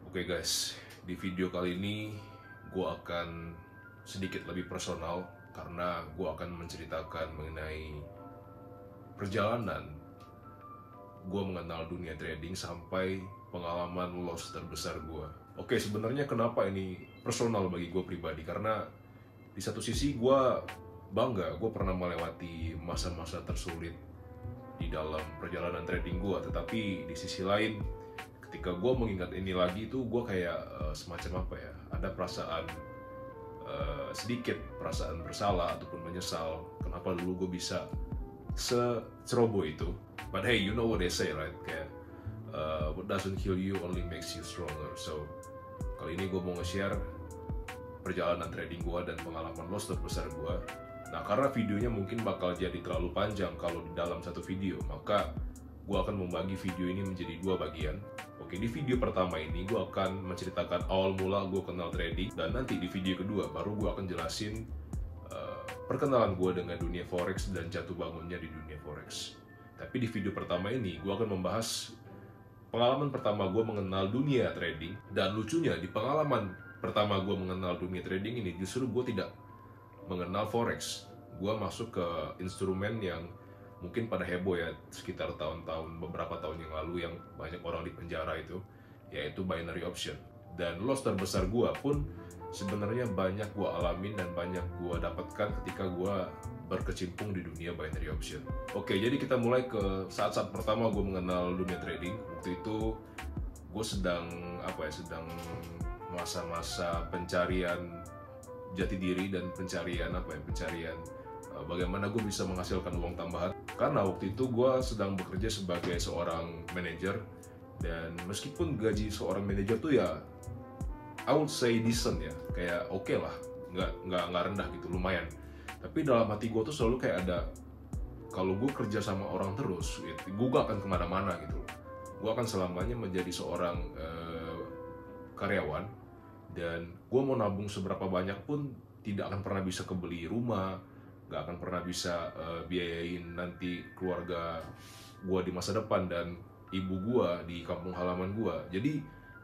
Oke guys, di video kali ini gue akan sedikit lebih personal karena gue akan menceritakan mengenai perjalanan gue mengenal dunia trading sampai pengalaman loss terbesar gue. Oke, sebenarnya kenapa ini personal bagi gue pribadi? Karena di satu sisi gue bangga, gue pernah melewati masa-masa tersulit di dalam perjalanan trading gue, tetapi di sisi lain ketika gue mengingat ini lagi tuh gue kayak semacam apa ya, ada perasaan sedikit perasaan bersalah ataupun menyesal kenapa dulu gue bisa seceroboh itu. But hey, you know what they say right, kayak what doesn't kill you only makes you stronger. So kali ini gue mau nge-share perjalanan trading gue dan pengalaman loss terbesar gue. Nah, karena videonya mungkin bakal jadi terlalu panjang kalau di dalam satu video, maka gue akan membagi video ini menjadi dua bagian. Oke, di video pertama ini gue akan menceritakan awal mula gue kenal trading, dan nanti di video kedua baru gue akan jelasin perkenalan gue dengan dunia forex dan jatuh bangunnya di dunia forex. Tapi di video pertama ini gue akan membahas pengalaman pertama gue mengenal dunia trading, dan lucunya di pengalaman pertama gue mengenal dunia trading ini justru gue tidak mengenal forex. Gue masuk ke instrumen yang mungkin pada heboh ya sekitar beberapa tahun yang lalu, yang banyak orang di penjara itu, yaitu binary option. Dan loss terbesar gue pun sebenarnya banyak gue alamin dan banyak gue dapatkan ketika gue berkecimpung di dunia binary option. Oke, jadi kita mulai ke saat-saat pertama gue mengenal dunia trading. Waktu itu gue sedang masa-masa pencarian jati diri dan pencarian bagaimana gue bisa menghasilkan uang tambahan. Karena waktu itu gue sedang bekerja sebagai seorang manajer, dan meskipun gaji seorang manajer tuh ya I would say decent ya, kayak oke lah, nggak rendah gitu, lumayan. Tapi dalam hati gue tuh selalu kayak ada, kalau gue kerja sama orang terus, gue gak akan kemana-mana gitu. Gue akan selamanya menjadi seorang karyawan, dan gue mau nabung seberapa banyak pun tidak akan pernah bisa kebeli rumah, gak akan pernah bisa biayain nanti keluarga gue di masa depan dan ibu gue di kampung halaman gue. Jadi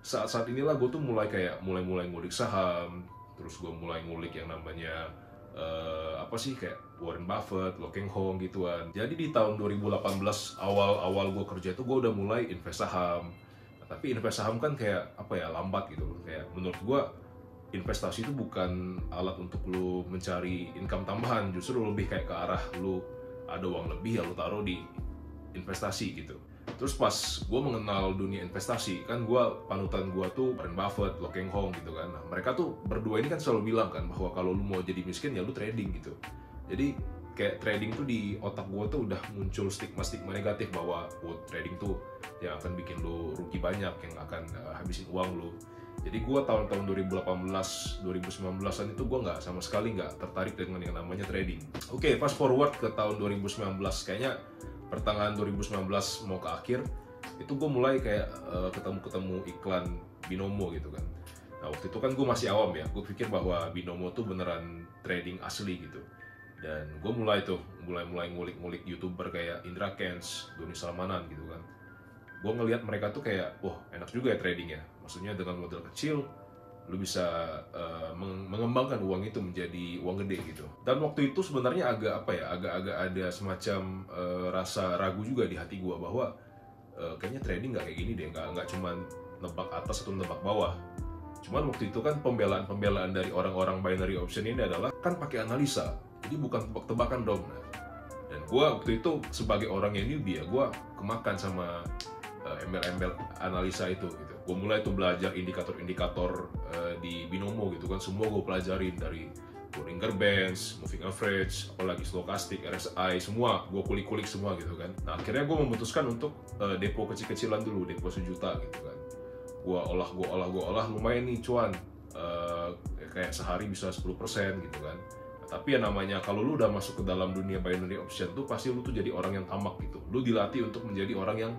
saat-saat inilah gue tuh mulai ngulik saham, terus gue mulai ngulik yang namanya kayak Warren Buffett, Lokeng Hong gituan. Jadi di tahun 2018 awal gue kerja itu gue udah mulai invest saham. Tapi invest saham kan kayak lambat gitu loh. Kayak menurut gue investasi itu bukan alat untuk lu mencari income tambahan, justru lebih kayak ke arah lu ada uang lebih ya lu taruh di investasi gitu. Terus pas gue mengenal dunia investasi, kan panutan gue tuh Warren Buffett, Lokeng Hong gitu kan. Nah, mereka tuh berdua ini kan selalu bilang kan bahwa kalau lu mau jadi miskin ya lu trading gitu. Jadi kayak trading tuh di otak gue tuh udah muncul stigma negatif bahwa trading tuh yang akan bikin lu rugi banyak, yang akan habisin uang lu. Jadi gue tahun-tahun 2018, 2019an itu gue sama sekali nggak tertarik dengan yang namanya trading. Oke, fast forward ke tahun 2019, kayaknya pertengahan 2019 mau ke akhir, itu gue mulai kayak ketemu iklan Binomo gitu kan. Nah, waktu itu kan gue masih awam ya, gue pikir bahwa Binomo tuh beneran trading asli gitu. Dan gue mulai ngulik YouTuber kayak Indra Kents, Doni Salmanan gitu kan. Gue ngelihat mereka tuh kayak, wah enak juga ya trading ya. Maksudnya dengan modal kecil, lu bisa mengembangkan uang itu menjadi uang gede gitu. Dan waktu itu sebenarnya agak ada semacam rasa ragu juga di hati gue bahwa kayaknya trading nggak kayak gini deh, nggak cuman nebak atas atau nebak bawah. Cuman waktu itu kan pembelaan dari orang-orang binary option ini adalah kan pakai analisa, jadi bukan tebak-tebakan dong. Dan gue waktu itu sebagai orang yang newbie ya, gue kemakan sama embel-embel analisa itu gitu. Gue mulai tuh belajar indikator-indikator di Binomo gitu kan, semua gue pelajarin dari Bollinger Bands, Moving Average, apalagi Stochastic, RSI, semua gue kulik-kulik semua gitu kan. Nah, akhirnya gue memutuskan untuk depo kecil-kecilan dulu, depo 1 juta gitu kan. Gue olah, lumayan nih cuan, kayak sehari bisa 10% gitu kan. Nah, tapi ya namanya kalau lu udah masuk ke dalam dunia binary option tuh pasti lu tuh jadi orang yang tamak gitu. Lu dilatih untuk menjadi orang yang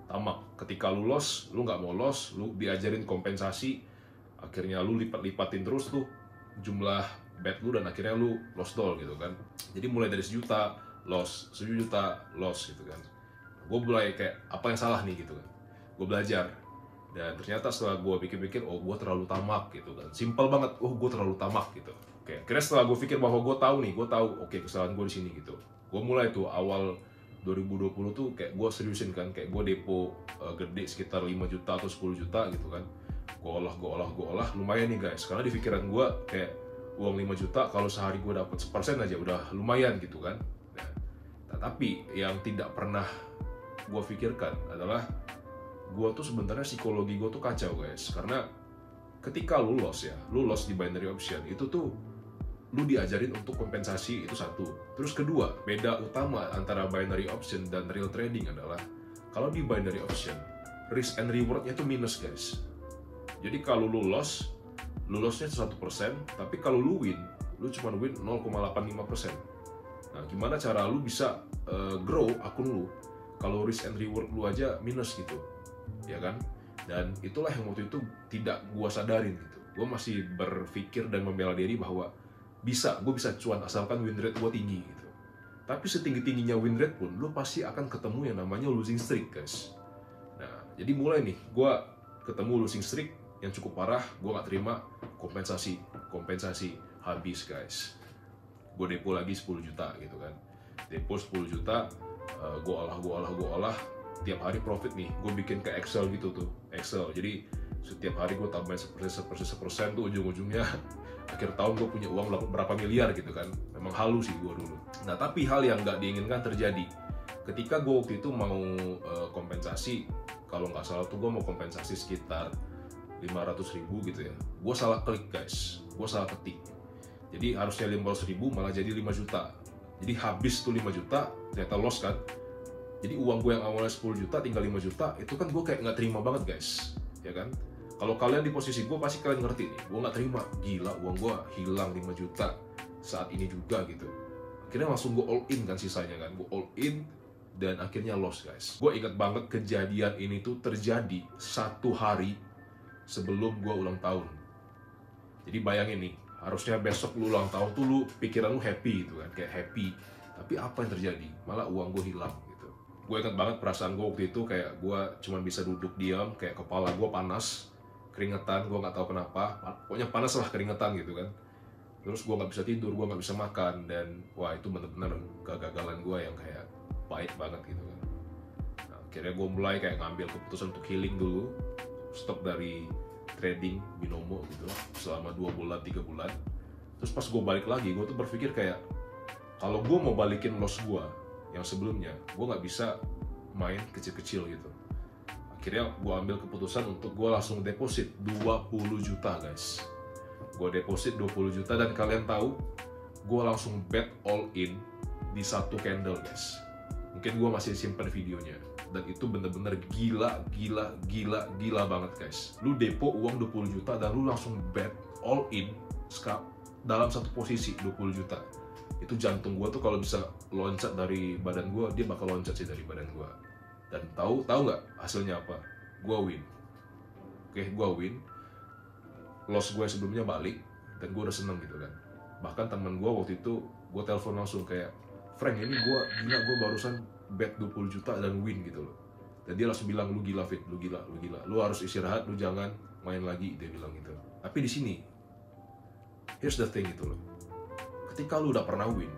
tamak. Ketika lu loss, lu nggak mau loss, lu diajarin kompensasi, akhirnya lu lipat-lipatin terus tuh jumlah bet lu dan akhirnya lu loss doll gitu kan. Jadi mulai dari 1 juta loss, 1 juta loss gitu kan. Gue mulai kayak apa yang salah nih gitu kan. Gue belajar Dan ternyata setelah gue pikir-pikir, oh gue terlalu tamak gitu kan. Simpel banget, oh gue terlalu tamak gitu. Oke, akhirnya setelah gue pikir bahwa gue tahu nih, gue tahu oke kesalahan gue di sini gitu. Gue mulai tuh awal 2020 tuh kayak gue seriusin kan, kayak gue depo gede sekitar 5 juta atau 10 juta gitu kan. Gue olah, lumayan nih guys. Karena di pikiran gue kayak uang 5 juta kalau sehari gue dapat 1% aja udah lumayan gitu kan. Nah, tapi yang tidak pernah gue pikirkan adalah gue tuh sebenarnya psikologi gue tuh kacau guys. Karena ketika lu loss di binary option itu tuh lu diajarin untuk kompensasi, itu satu. Terus kedua, beda utama antara binary option dan real trading adalah kalau di binary option risk and rewardnya tuh minus guys. Jadi kalau lu lossnya 1%, tapi kalau lu win, lu cuma win 0,85%. Nah, gimana cara lu bisa grow akun lu kalau risk and reward lu aja minus gitu, ya kan? Dan itulah yang waktu itu tidak gua sadarin gitu. Gua masih berpikir dan membela diri bahwa gue bisa cuan asalkan win rate gua tinggi gitu. Tapi setinggi-tingginya win rate pun, lu pasti akan ketemu yang namanya losing streak guys. Nah, jadi mulai nih, gua ketemu losing streak yang cukup parah, gue gak terima, kompensasi habis guys. Gue depo lagi 10 juta gitu kan, depo 10 juta, gue olah, tiap hari profit nih, gue bikin ke Excel gitu tuh, Excel, jadi setiap hari gue tambahin 1% tuh ujung-ujungnya akhir tahun gue punya uang berapa miliar gitu kan. Memang halu sih gue dulu. Nah tapi hal yang gak diinginkan terjadi ketika gue waktu itu mau kompensasi, kalau nggak salah tuh gue mau kompensasi sekitar 500.000 gitu ya. Gue salah klik guys, gue salah ketik. Jadi harusnya 500.000 malah jadi 5 juta. Jadi habis tuh 5 juta, ternyata loss kan. Jadi uang gue yang awalnya 10 juta tinggal 5 juta, itu kan gue kayak nggak terima banget guys, ya kan. Kalau kalian di posisi gue pasti kalian ngerti nih, gue nggak terima, gila uang gue hilang 5 juta saat ini juga gitu. Akhirnya langsung gue all in kan sisanya kan, gue all in dan akhirnya loss guys. Gue ingat banget kejadian ini tuh terjadi 1 hari sebelum gue ulang tahun. Jadi bayangin nih, harusnya besok lu ulang tahun tuh lu pikiran lu happy gitu kan, kayak happy. Tapi apa yang terjadi? Malah uang gue hilang gitu. Gue ingat banget perasaan gue waktu itu, kayak gue cuma bisa duduk diam, kayak kepala gue panas, keringetan, gue nggak tahu kenapa. Pokoknya panas lah, keringetan gitu kan. Terus gue nggak bisa tidur, gue nggak bisa makan, dan wah itu bener-bener kegagalan gue yang kayak pahit banget gitu kan. Nah, akhirnya gue mulai kayak ngambil keputusan untuk healing dulu, stop dari trading binomo gitu selama 2 bulan, 3 bulan. Terus pas gue balik lagi, gue tuh berpikir kayak kalau gue mau balikin loss gue yang sebelumnya, gue nggak bisa main kecil-kecil gitu. Akhirnya gue ambil keputusan untuk gue langsung deposit 20 juta guys. Gue deposit 20 juta dan kalian tahu, gue langsung bet all in di satu candle guys. Mungkin gue masih simpen videonya. Dan itu bener-bener gila banget guys. Lu depo uang 20 juta dan lu langsung bet all in dalam satu posisi 20 juta. Itu jantung gue tuh kalau bisa loncat dari badan gue, dia bakal loncat sih dari badan gue. Dan tahu nggak hasilnya apa? Gue win. Oke, gue win. Loss gue sebelumnya balik dan gue udah seneng gitu kan. Bahkan temen gue waktu itu, gue telepon langsung kayak, Frank, ini gue barusan bet 20 juta dan win gitu loh. Dan dia langsung bilang, lu gila Fit, lu gila. Lu harus istirahat, lu jangan main lagi, dia bilang gitu. Tapi di sini, here's the thing gitu loh. Ketika lu udah pernah win,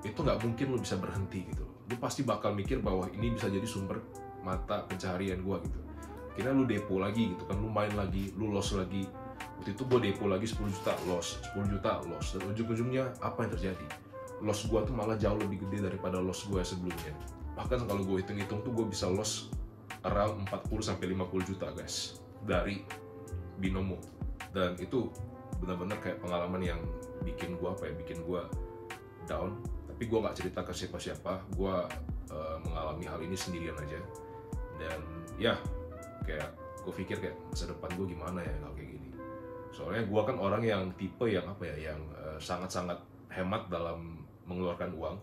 itu nggak mungkin lu bisa berhenti gitu loh. Lu pasti bakal mikir bahwa ini bisa jadi sumber mata pencaharian gue gitu. Akhirnya lu depo lagi gitu kan, lu main lagi, lu loss lagi. Waktu itu gue depo lagi 10 juta loss, 10 juta loss. Dan ujung-ujungnya apa yang terjadi? Loss gue tuh malah jauh lebih gede daripada loss gue sebelumnya. Bahkan kalau gue hitung-hitung tuh gue bisa loss around 40-50 juta guys dari binomo. Dan itu benar-benar kayak pengalaman yang bikin gue down. Tapi gue gak cerita ke siapa-siapa, gue mengalami hal ini sendirian aja. Dan ya kayak gue pikir kayak masa depan gue gimana ya kalau kayak gini. Soalnya gue kan orang yang tipe yang yang sangat-sangat hemat dalam mengeluarkan uang.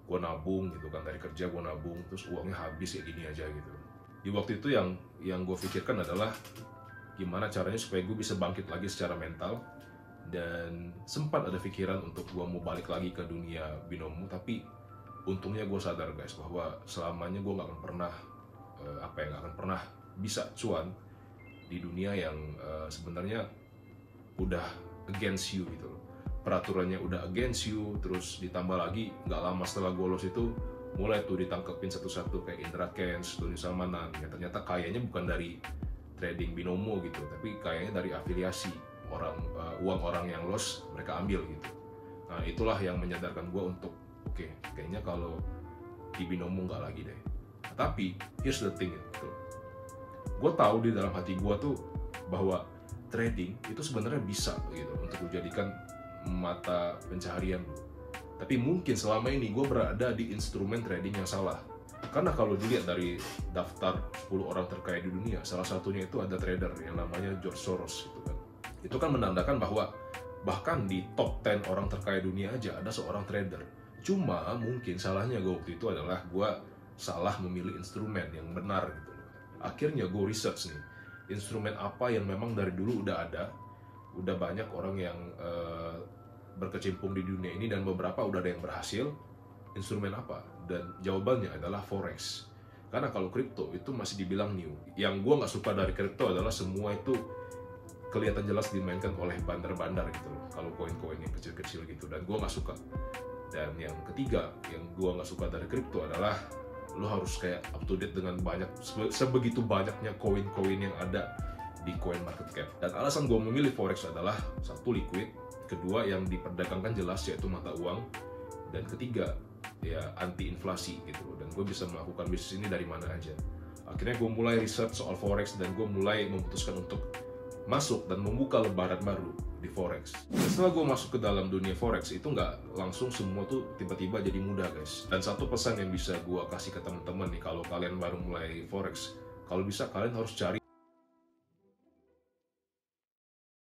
Gue nabung gitu kan, dari kerja gue nabung, terus uangnya habis kayak gini aja gitu. Di waktu itu yang gue pikirkan adalah gimana caranya supaya gue bisa bangkit lagi secara mental. Dan sempat ada pikiran untuk gue mau balik lagi ke dunia binomo, tapi untungnya gue sadar guys bahwa selamanya gue gak akan pernah bisa cuan di dunia yang sebenarnya udah against you gitu loh. Peraturannya udah against you, terus ditambah lagi nggak lama setelah gue lolos itu mulai tuh ditangkepin satu-satu kayak Indra Kents, Doni Salmanan, yang ternyata kayaknya bukan dari trading binomo gitu, tapi kayaknya dari afiliasi uang orang yang loss mereka ambil gitu. Nah itulah yang menyadarkan gue untuk oke, kayaknya kalau di binomo nggak lagi deh. Tapi here's the thing gitu, gue tahu di dalam hati gue tuh bahwa trading itu sebenarnya bisa gitu untuk dijadikan mata pencaharian lu. Tapi mungkin selama ini gue berada di instrumen trading yang salah. Karena kalau dilihat dari daftar 10 orang terkaya di dunia, salah satunya itu ada trader yang namanya George Soros gitu kan. Itu kan menandakan bahwa bahkan di top 10 orang terkaya dunia aja ada seorang trader. Cuma mungkin salahnya gue waktu itu adalah gue salah memilih instrumen yang benar gitu. Akhirnya gue research nih, instrumen apa yang memang dari dulu udah ada, udah banyak orang yang berkecimpung di dunia ini dan beberapa udah ada yang berhasil. Instrumen apa? Dan jawabannya adalah forex. Karena kalau kripto itu masih dibilang new. Yang gue nggak suka dari kripto adalah semua itu kelihatan jelas dimainkan oleh bandar-bandar gitu loh. Kalau koin-koin yang kecil-kecil gitu, dan gue nggak suka. Dan yang ketiga, yang gue nggak suka dari kripto adalah lo harus kayak up to date dengan sebegitu banyaknya koin-koin yang ada di coin market cap. Dan alasan gue memilih forex adalah satu, liquid, kedua yang diperdagangkan jelas yaitu mata uang, dan ketiga ya anti inflasi gitu. Dan gue bisa melakukan bisnis ini dari mana aja. Akhirnya gue mulai research soal forex dan gue mulai memutuskan untuk masuk dan membuka lembaran baru di forex. Dan setelah gue masuk ke dalam dunia forex itu nggak langsung semua tuh tiba-tiba jadi mudah guys. Dan satu pesan yang bisa gue kasih ke teman-teman nih, kalau kalian baru mulai forex, kalau bisa kalian harus cari